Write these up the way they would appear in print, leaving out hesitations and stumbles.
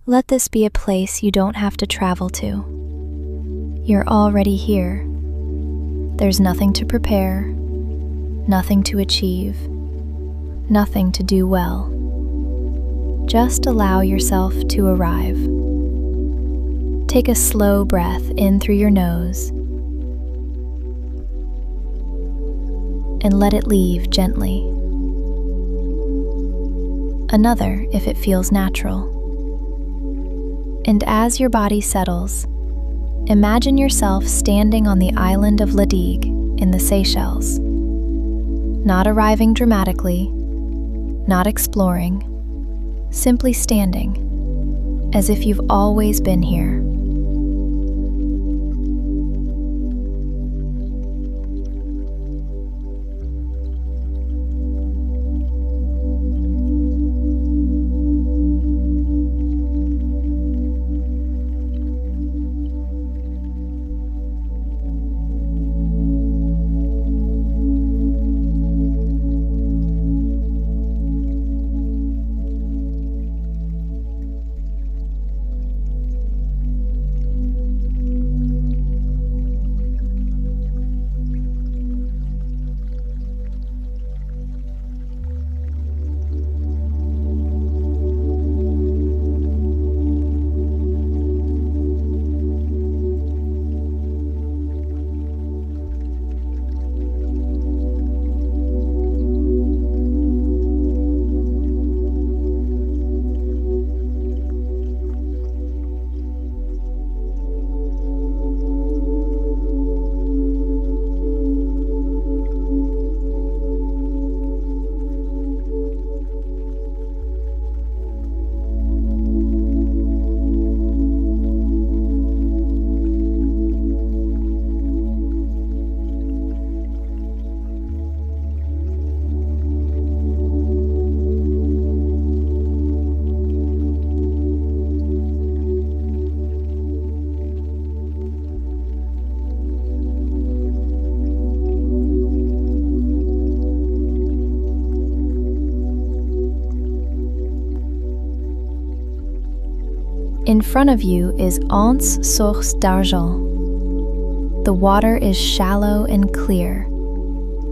Let this be a place you don't have to travel to. You're already here. There's nothing to prepare, nothing to achieve, nothing to do well. Just allow yourself to arrive. Take a slow breath in through your nose and let it leave gently. Another if it feels natural. And as your body settles, imagine yourself standing on the island of Digue in the Seychelles. Not arriving dramatically, not exploring, simply standing, as if you've always been here. In front of you is Anse Source d'Argent. The water is shallow and clear,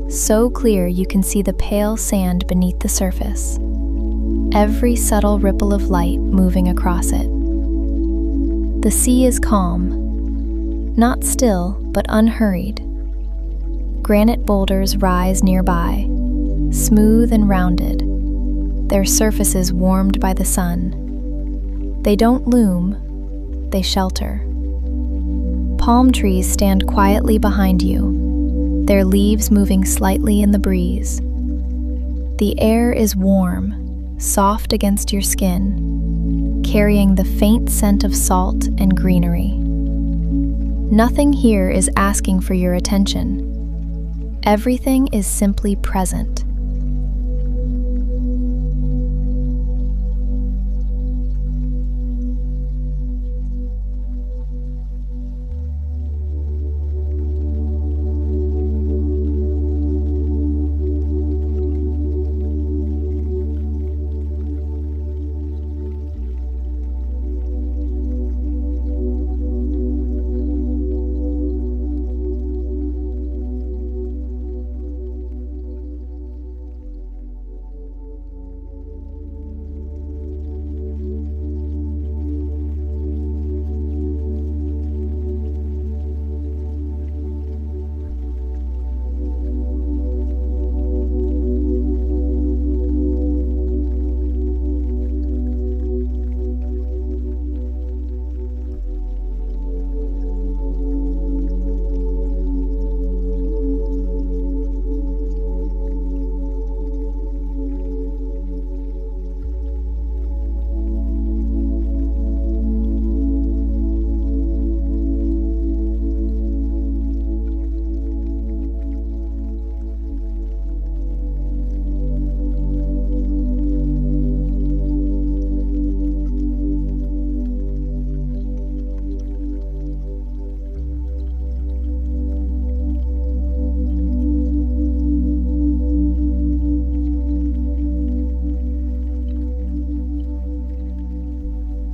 so clear you can see the pale sand beneath the surface, every subtle ripple of light moving across it. The sea is calm, not still, but unhurried. Granite boulders rise nearby, smooth and rounded, their surfaces warmed by the sun. They don't loom, they shelter. Palm trees stand quietly behind you, their leaves moving slightly in the breeze. The air is warm, soft against your skin, carrying the faint scent of salt and greenery. Nothing here is asking for your attention. Everything is simply present.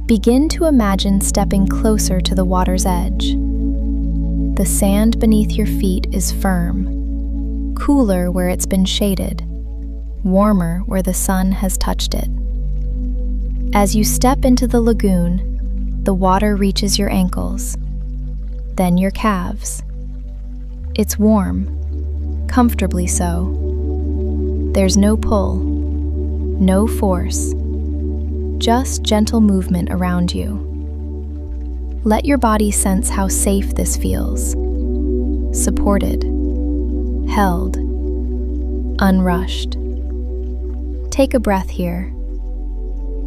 Begin to imagine stepping closer to the water's edge. The sand beneath your feet is firm, cooler where it's been shaded, warmer where the sun has touched it. As you step into the lagoon, the water reaches your ankles, then your calves. It's warm, comfortably so. There's no pull, no force, just gentle movement around you. Let your body sense how safe this feels. Supported, held, unrushed. Take a breath here.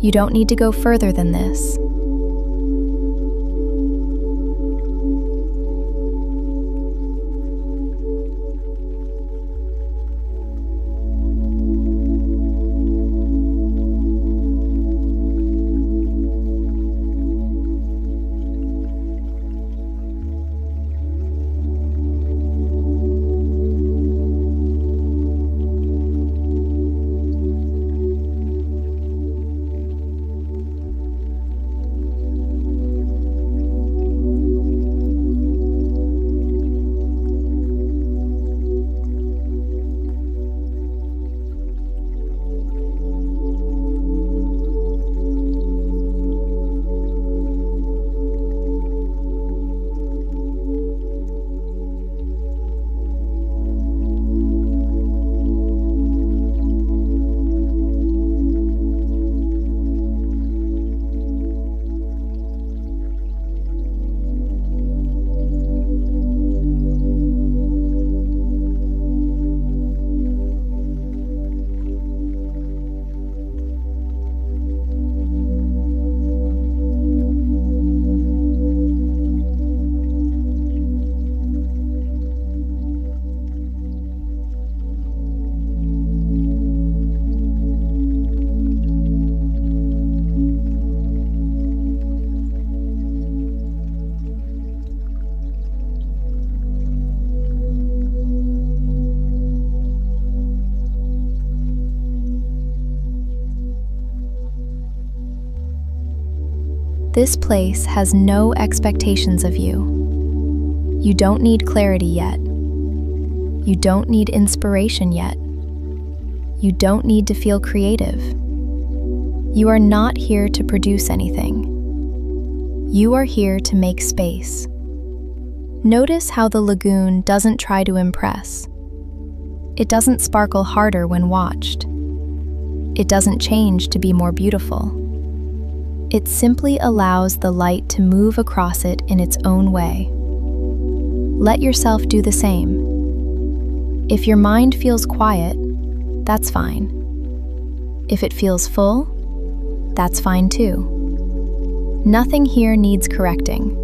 You don't need to go further than this. This place has no expectations of you. You don't need clarity yet. You don't need inspiration yet. You don't need to feel creative. You are not here to produce anything. You are here to make space. Notice how the lagoon doesn't try to impress. It doesn't sparkle harder when watched. It doesn't change to be more beautiful. It simply allows the light to move across it in its own way. Let yourself do the same. If your mind feels quiet, that's fine. If it feels full, that's fine too. Nothing here needs correcting.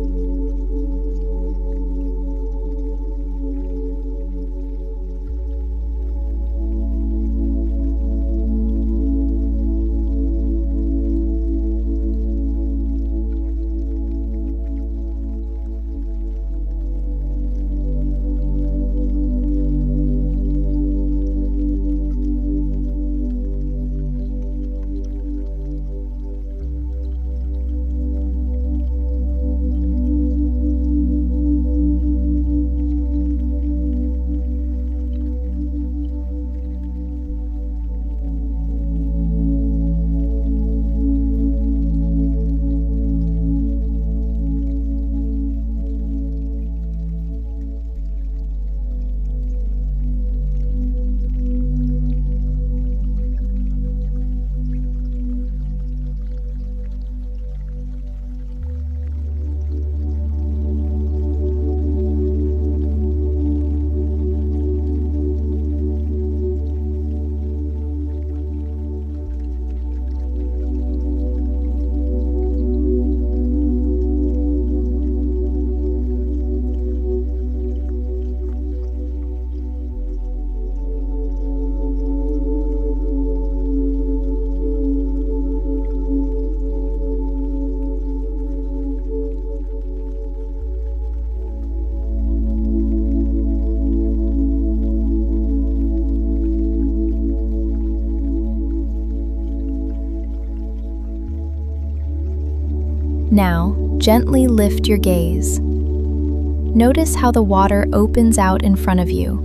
Now, gently lift your gaze. Notice how the water opens out in front of you,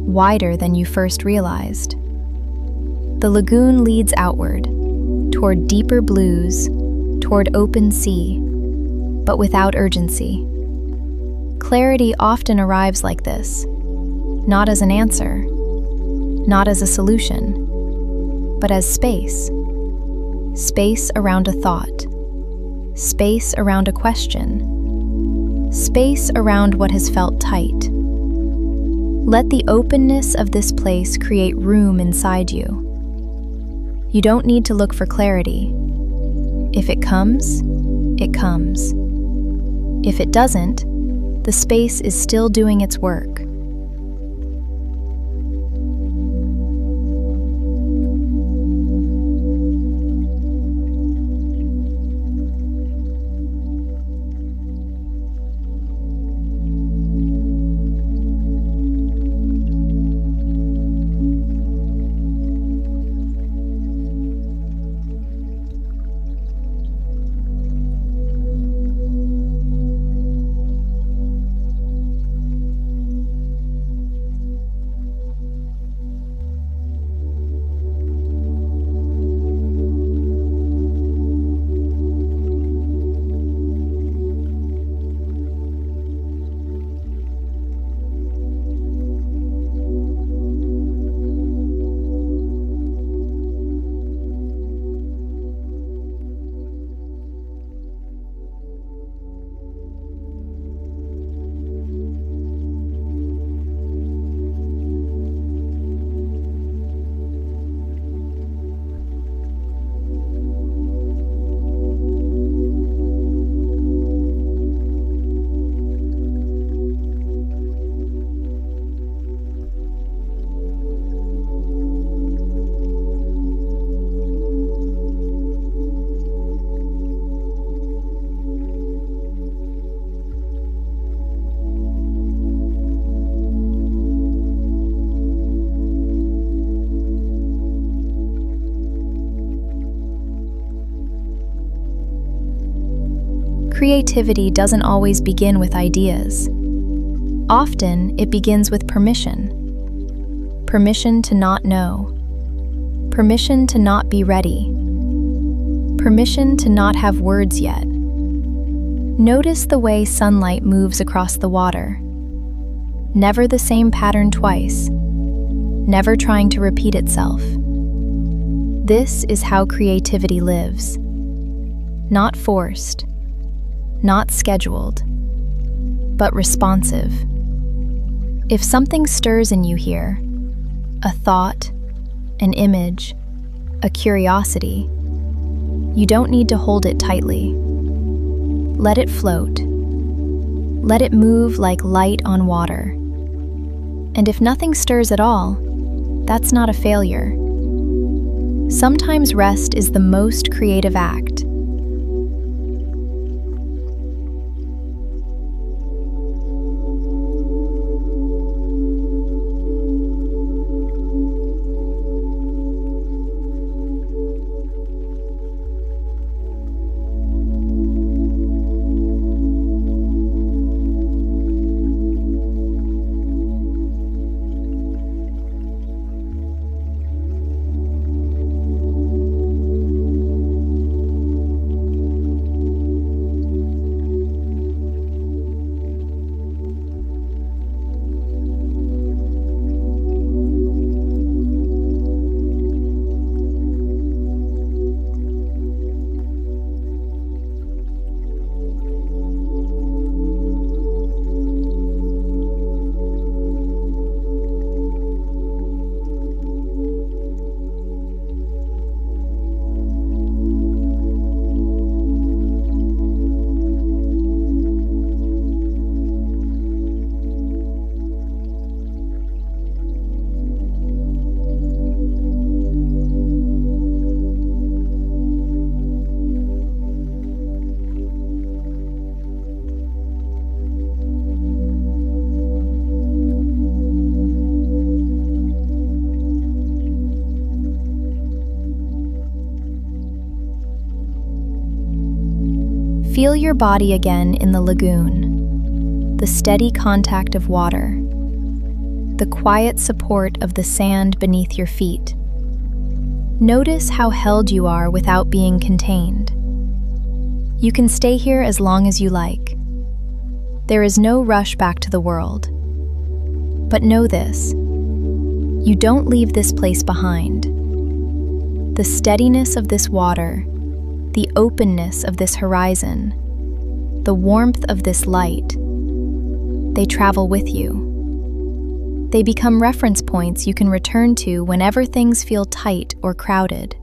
wider than you first realized. The lagoon leads outward, toward deeper blues, toward open sea, but without urgency. Clarity often arrives like this, not as an answer, not as a solution, but as space. Space around a thought, space around a question, space around what has felt tight. Let the openness of this place create room inside you. You don't need to look for clarity. If it comes, it comes. If it doesn't, the space is still doing its work. Creativity doesn't always begin with ideas. Often, it begins with permission. Permission to not know. Permission to not be ready. Permission to not have words yet. Notice the way sunlight moves across the water. Never the same pattern twice. Never trying to repeat itself. This is how creativity lives. Not forced. Not scheduled, but responsive. If something stirs in you here, a thought, an image, a curiosity, you don't need to hold it tightly. Let it float. Let it move like light on water. And if nothing stirs at all, that's not a failure. Sometimes rest is the most creative act. Feel your body again in the lagoon, the steady contact of water, the quiet support of the sand beneath your feet. Notice how held you are without being contained. You can stay here as long as you like. There is no rush back to the world. But know this, you don't leave this place behind. The steadiness of this water, the openness of this horizon, the warmth of this light, they travel with you. They become reference points you can return to whenever things feel tight or crowded.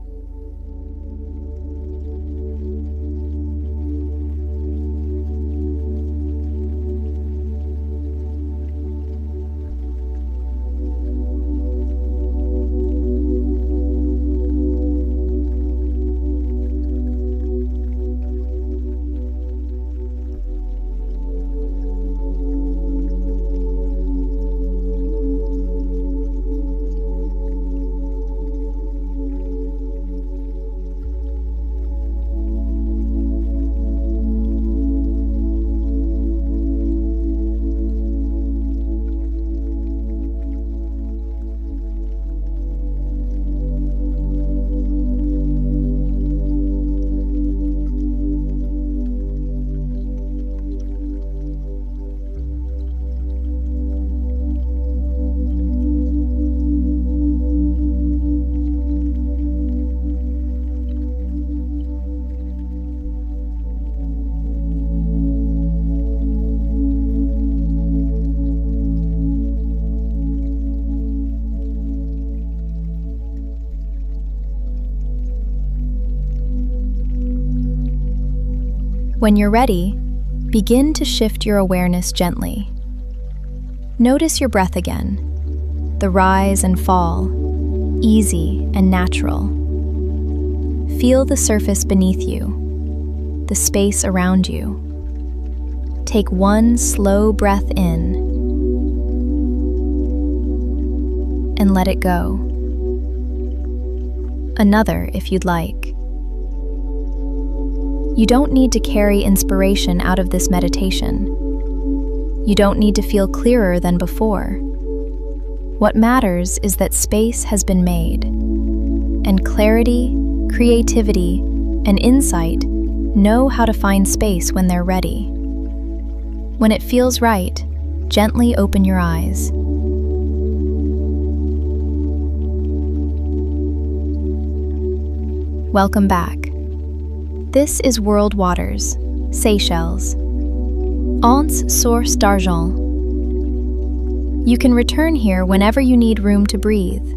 When you're ready, begin to shift your awareness gently. Notice your breath again, the rise and fall, easy and natural. Feel the surface beneath you, the space around you. Take one slow breath in and let it go. Another if you'd like. You don't need to carry inspiration out of this meditation. You don't need to feel clearer than before. What matters is that space has been made, and clarity, creativity, and insight know how to find space when they're ready. When it feels right, gently open your eyes. Welcome back. This is World Waters, Seychelles. Anse Source d'Argent. You can return here whenever you need room to breathe.